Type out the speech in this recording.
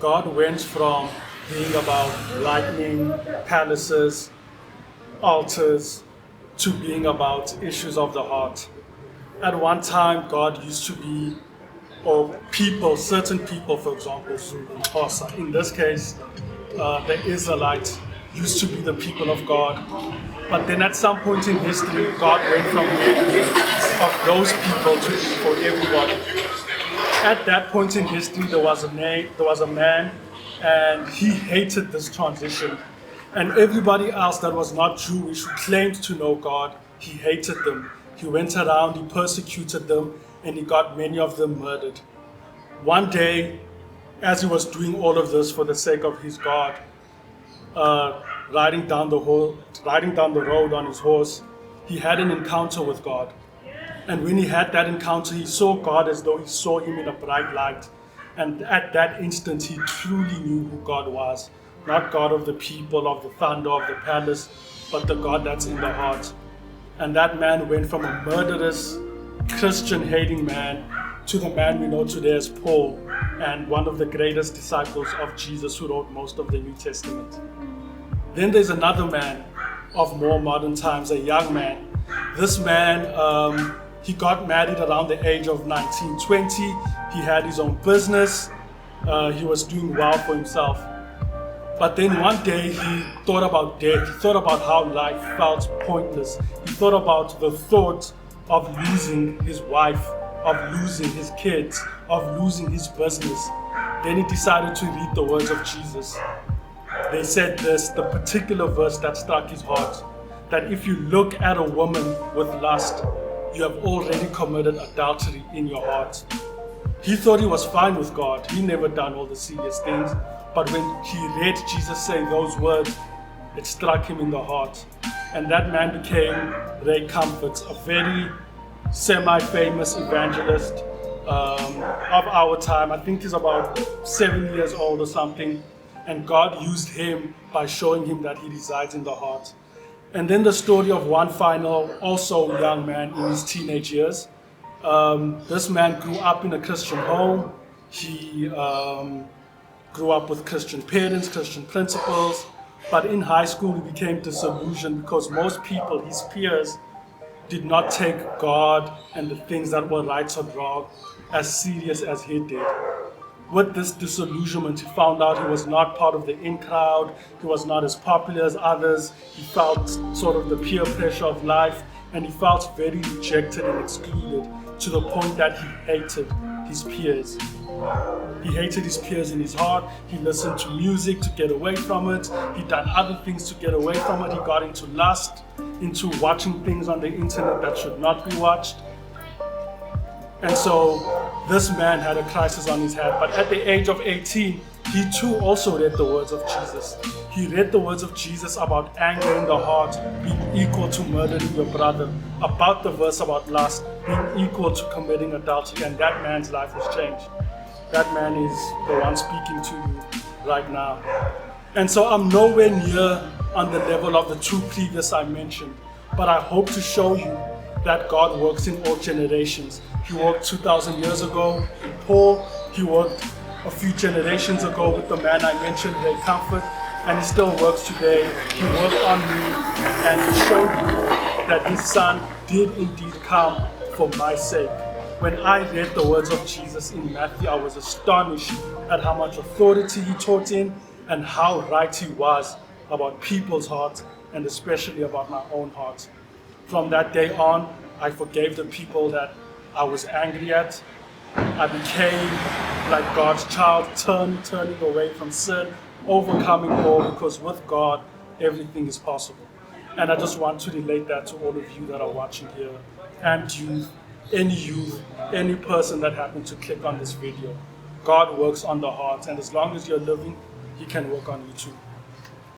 God went from being about lightning, palaces, altars, to being about issues of the heart. At one time, God used to be, or people, certain people, for example, Zulu, Xhosa. In this case, the Israelites used to be the people of God. But then at some point in history, God went from being of those people to be for everybody. At that point in history, there was a man, and he hated this transition. And everybody else that was not Jewish, who claimed to know God, he hated them. He went around, he persecuted them, and he got many of them murdered. One day, as he was doing all of this for the sake of his God, riding down the road on his horse, he had an encounter with God. And when he had that encounter, he saw God as though he saw him in a bright light. And at that instant, he truly knew who God was. Not God of the people, of the thunder, of the palace, but the God that's in the heart. And that man went from a murderous, Christian-hating man to the man we know today as Paul, and one of the greatest disciples of Jesus who wrote most of the New Testament. Then there's another man of more modern times, a young man. This man, he got married around the age of 19, 20. He had his own business. He was doing well for himself. But then one day he thought about death. He thought about how life felt pointless. He thought about the thought of losing his wife, of losing his kids, of losing his business. Then he decided to read the words of Jesus. They said this, the particular verse that struck his heart, that if you look at a woman with lust, you have already committed adultery in your heart. He thought he was fine with God. He never done all the serious things. But when he read Jesus say those words, it struck him in the heart. And that man became Ray Comforts, a very semi-famous evangelist of our time. I think he's about 7 years old or something. And God used him by showing him that he resides in the heart. And then the story of one final, also young man in his teenage years. This man grew up in a Christian home. He grew up with Christian parents, Christian principles. But in high school, he became disillusioned because most people, his peers, did not take God and the things that were right or wrong as serious as he did. With this disillusionment, he found out he was not part of the in crowd. He was not as popular as others. He felt sort of the peer pressure of life, and he felt very rejected and excluded to the point that he hated his peers. He hated his peers in his heart. He listened to music to get away from it. He done other things to get away from it. He got into lust, into watching things on the internet that should not be watched. And so this man had a crisis on his head. But at the age of 18, he too also read the words of Jesus. He read the words of Jesus about anger in the heart being equal to murdering your brother, about the verse about lust being equal to committing adultery, and that man's life was changed. That man is the one speaking to you right now. And so I'm nowhere near on the level of the two previous I mentioned, but I hope to show you that God works in all generations. He worked 2,000 years ago in Paul. He worked a few generations ago with the man I mentioned, Ray Comfort, and he still works today. He worked on me, and he showed me that his son did indeed come for my sake. When I read the words of Jesus in Matthew, I was astonished at how much authority he taught in and how right he was about people's hearts, and especially about my own heart. From that day on, I forgave the people that I was angry at. I became like God's child, turning away from sin, overcoming all, because with God, everything is possible. And I just want to relate that to all of you that are watching here, and youth, any person that happened to click on this video. God works on the heart, and as long as you're living, He can work on you too.